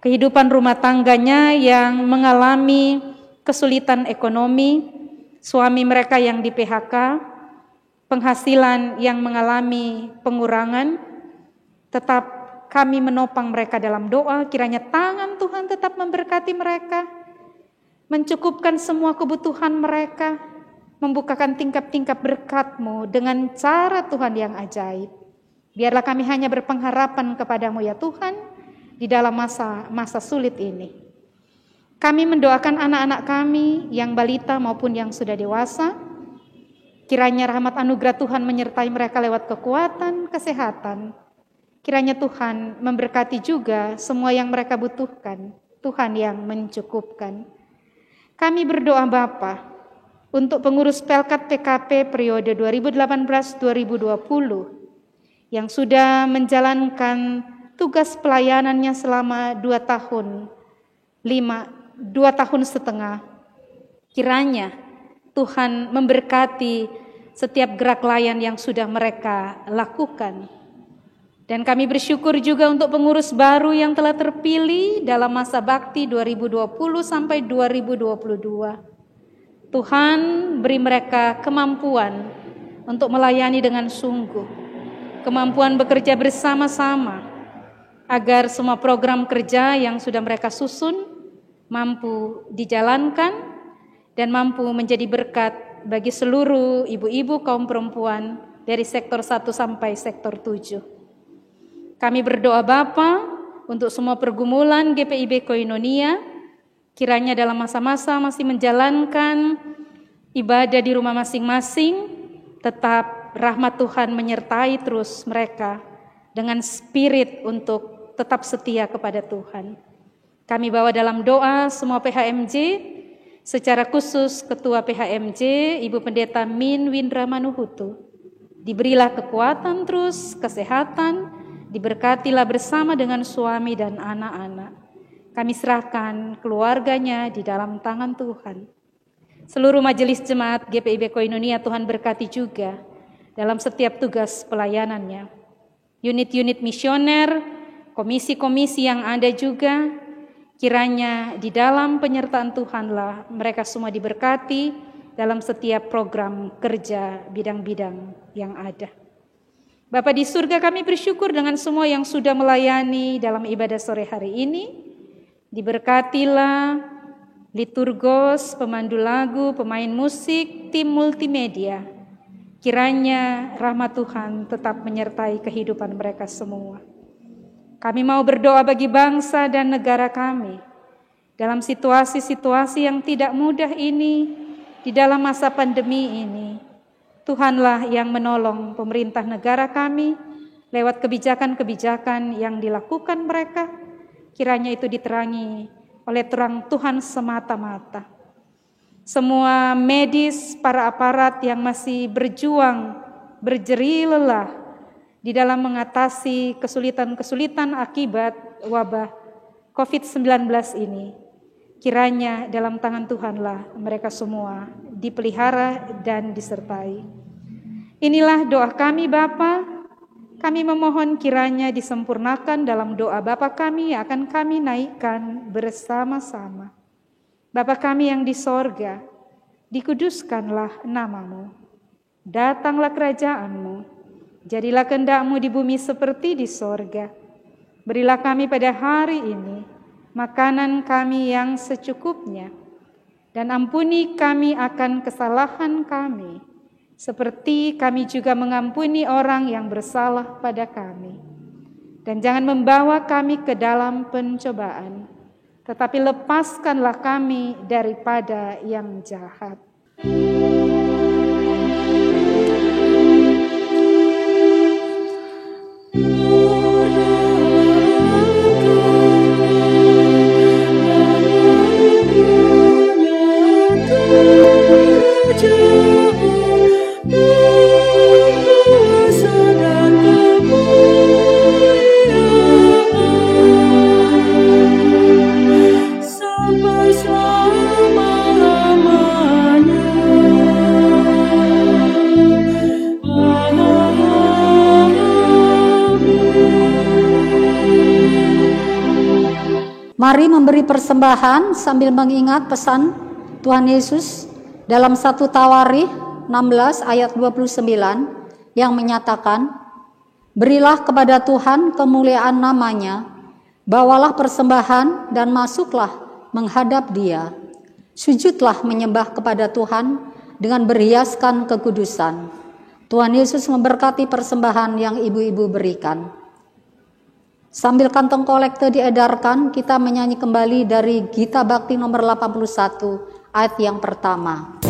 [SPEAKER 4] kehidupan rumah tangganya yang mengalami kesulitan ekonomi, suami mereka yang di PHK, penghasilan yang mengalami pengurangan, tetap kami menopang mereka dalam doa, kiranya tangan Tuhan tetap memberkati mereka, mencukupkan semua kebutuhan mereka, membukakan tingkap-tingkap berkat-Mu dengan cara Tuhan yang ajaib. Biarlah kami hanya berpengharapan kepada-Mu ya Tuhan, di dalam masa sulit ini. Kami mendoakan anak-anak kami yang balita maupun yang sudah dewasa, kiranya rahmat anugerah Tuhan menyertai mereka lewat kekuatan, kesehatan. Kiranya Tuhan memberkati juga semua yang mereka butuhkan, Tuhan yang mencukupkan. Kami berdoa Bapa untuk pengurus Pelkat PKP periode 2018-2020 yang sudah menjalankan tugas pelayanannya selama 2 tahun setengah. Kiranya Tuhan memberkati setiap gerak layan yang sudah mereka lakukan. Dan kami bersyukur juga untuk pengurus baru yang telah terpilih dalam masa bakti 2020 sampai 2022. Tuhan beri mereka kemampuan untuk melayani dengan sungguh, kemampuan bekerja bersama-sama, agar semua program kerja yang sudah mereka susun mampu dijalankan dan mampu menjadi berkat bagi seluruh ibu-ibu kaum perempuan dari sektor 1 sampai sektor 7. Kami berdoa Bapa untuk semua pergumulan GPIB Koinonia, kiranya dalam masa-masa masih menjalankan ibadah di rumah masing-masing, tetap rahmat Tuhan menyertai terus mereka dengan spirit untuk tetap setia kepada Tuhan. Kami bawa dalam doa semua PHMJ, secara khusus Ketua PHMJ, Ibu Pendeta Min Windra Manuhutu. Diberilah kekuatan terus, kesehatan, diberkatilah bersama dengan suami dan anak-anak. Kami serahkan keluarganya di dalam tangan Tuhan. Seluruh majelis jemaat GPIB Koinonia Tuhan berkati juga dalam setiap tugas pelayanannya. Unit-unit misioner, komisi-komisi yang ada juga, kiranya di dalam penyertaan Tuhanlah mereka semua diberkati dalam setiap program kerja bidang-bidang yang ada. Bapa di surga, kami bersyukur dengan semua yang sudah melayani dalam ibadah sore hari ini. Diberkatilah liturgos, pemandu lagu, pemain musik, tim multimedia. Kiranya rahmat Tuhan tetap menyertai kehidupan mereka semua. Kami mau berdoa bagi bangsa dan negara kami dalam situasi-situasi yang tidak mudah ini, di dalam masa pandemi ini. Tuhanlah yang menolong pemerintah negara kami lewat kebijakan-kebijakan yang dilakukan mereka. Kiranya itu diterangi oleh terang Tuhan semata-mata. Semua medis, para aparat yang masih berjuang, berjerih lelah di dalam mengatasi kesulitan-kesulitan akibat wabah COVID-19 ini. Kiranya dalam tangan Tuhanlah mereka semua dipelihara dan disertai. Inilah doa kami Bapa. Kami memohon kiranya disempurnakan dalam doa Bapa kami yang akan kami naikkan bersama-sama. Bapa kami yang di sorga, dikuduskanlah nama-Mu. Datanglah kerajaan-Mu. Jadilah kehendak-Mu di bumi seperti di sorga. Berilah kami pada hari ini makanan kami yang secukupnya, dan ampuni kami akan kesalahan kami, seperti kami juga mengampuni orang yang bersalah pada kami. Dan jangan membawa kami ke dalam pencobaan, tetapi lepaskanlah kami daripada yang jahat.
[SPEAKER 1] Mari memberi persembahan sambil mengingat pesan Tuhan Yesus dalam 1 Tawarikh 16 ayat 29 yang menyatakan, berilah kepada Tuhan kemuliaan namanya, bawalah persembahan dan masuklah menghadap Dia. Sujudlah menyembah kepada Tuhan dengan berhiaskan kekudusan. Tuhan Yesus memberkati persembahan yang ibu-ibu berikan. Sambil kantong kolekte diedarkan, kita menyanyi kembali dari Gita Bakti nomor 81 ayat yang pertama.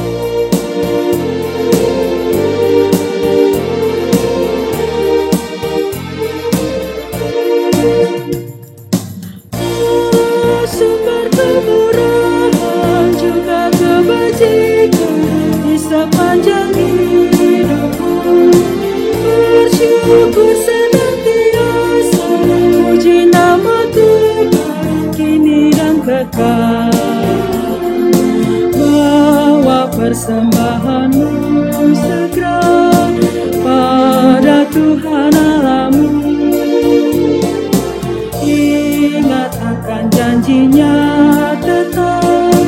[SPEAKER 2] Sumber kemurahan juga kebajikan di sepanjang hidupku. Bersyukur senantiasa, puji nama Tuhan kini dan kekal. Bawa persembahanmu segera pada Tuhan Allahmu. Ingat akan janjinya tetap,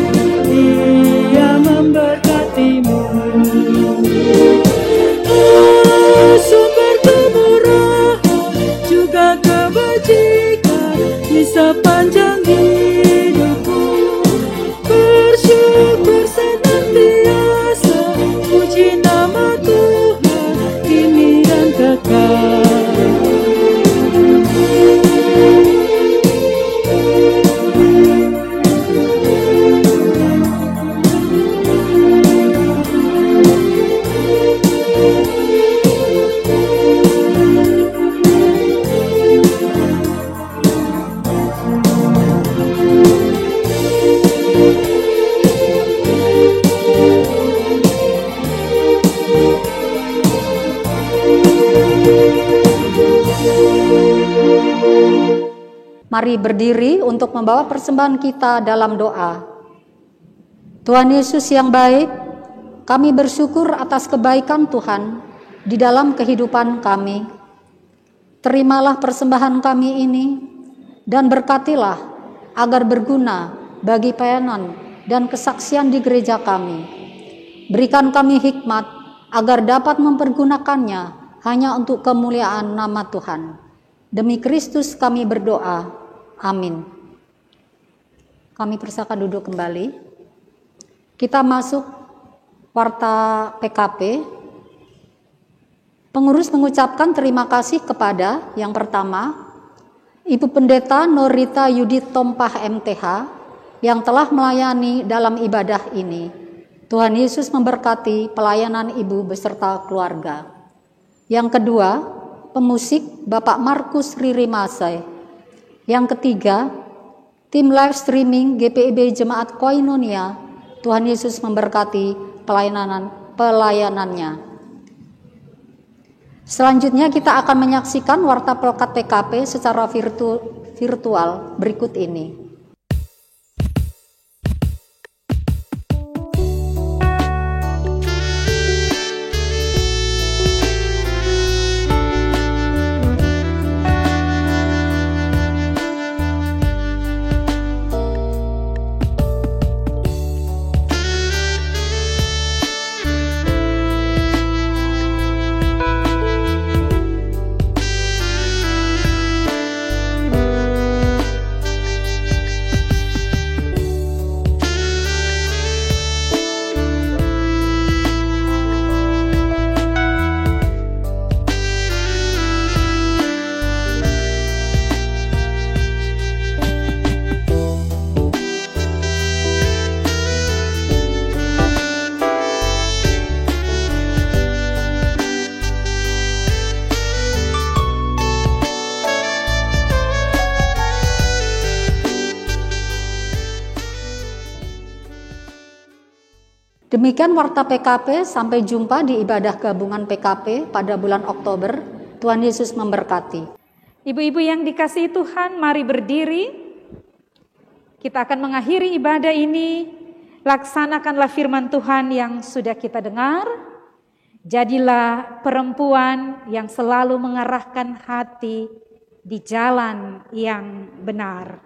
[SPEAKER 2] Dia memberkatimu. Sumber kemurahan juga kebajikan di sepanjang hidupku. Bersyukur senantiasa, puji nama Tuhan kini dan kekal.
[SPEAKER 1] Mari berdiri untuk membawa persembahan kita dalam doa. Tuhan Yesus yang baik, kami bersyukur atas kebaikan Tuhan di dalam kehidupan kami. Terimalah persembahan kami ini dan berkatilah agar berguna bagi pelayanan dan kesaksian di gereja kami. Berikan kami hikmat agar dapat mempergunakannya hanya untuk kemuliaan nama Tuhan. Demi Kristus kami berdoa. Amin. Kami persilakan duduk kembali. Kita masuk warta PKP. Pengurus mengucapkan terima kasih kepada yang pertama, Ibu Pendeta Norita Yudit Tompah MTH yang telah melayani dalam ibadah ini. Tuhan Yesus memberkati pelayanan Ibu beserta keluarga. Yang kedua, pemusik Bapak Markus Riri Masai. Yang ketiga, tim live streaming GPIB Jemaat Koinonia. Tuhan Yesus memberkati pelayanannya. Selanjutnya kita akan menyaksikan warta pelekat PKP secara virtual berikut ini. Demikian warta PKP, sampai jumpa di ibadah gabungan PKP pada bulan Oktober. Tuhan Yesus memberkati.
[SPEAKER 4] Ibu-ibu yang dikasihi Tuhan, mari berdiri. Kita akan mengakhiri ibadah ini. Laksanakanlah firman Tuhan yang sudah kita dengar. Jadilah perempuan yang selalu mengarahkan hati di jalan yang benar.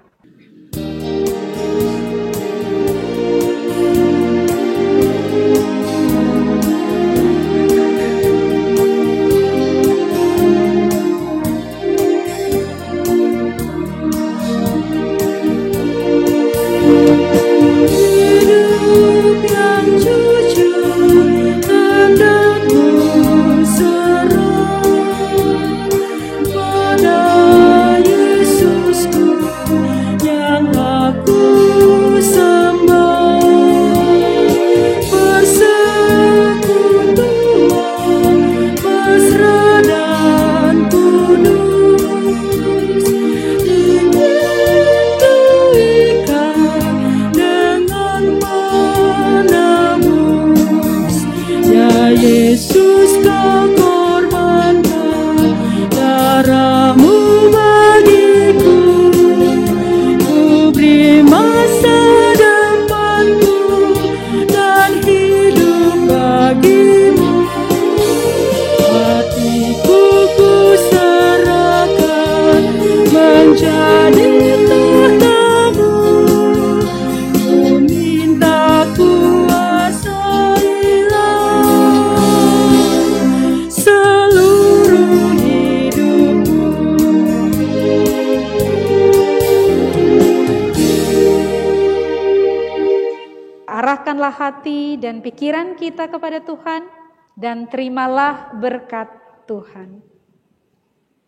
[SPEAKER 4] Arahkanlah hati dan pikiran kita kepada Tuhan dan terimalah berkat Tuhan.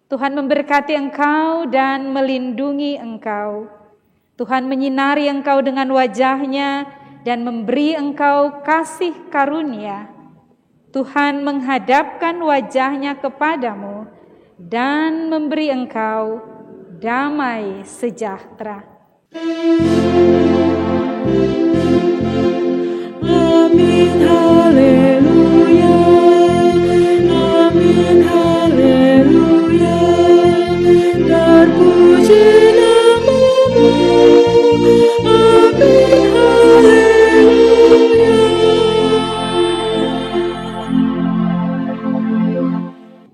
[SPEAKER 4] Tuhan memberkati engkau dan melindungi engkau. Tuhan menyinari engkau dengan wajah-Nya dan memberi engkau kasih karunia. Tuhan menghadapkan wajah-Nya kepadamu dan memberi engkau damai sejahtera.
[SPEAKER 2] Amin, haleluya. Amin, haleluya. Terpuji namamu. Amin, haleluya.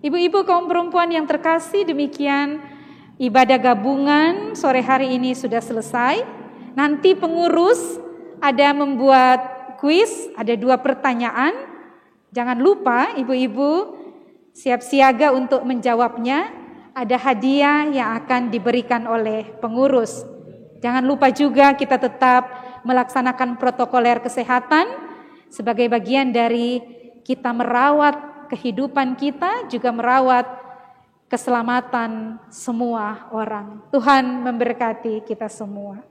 [SPEAKER 4] Ibu-ibu kaum perempuan yang terkasih, demikian ibadah gabungan sore hari ini sudah selesai. Nanti pengurus ada membuat kuis, ada 2 pertanyaan. Jangan lupa ibu-ibu siap siaga untuk menjawabnya. Ada hadiah yang akan diberikan oleh pengurus. Jangan lupa juga kita tetap melaksanakan protokoler kesehatan sebagai bagian dari kita merawat kehidupan kita, juga merawat keselamatan semua orang. Tuhan memberkati kita semua.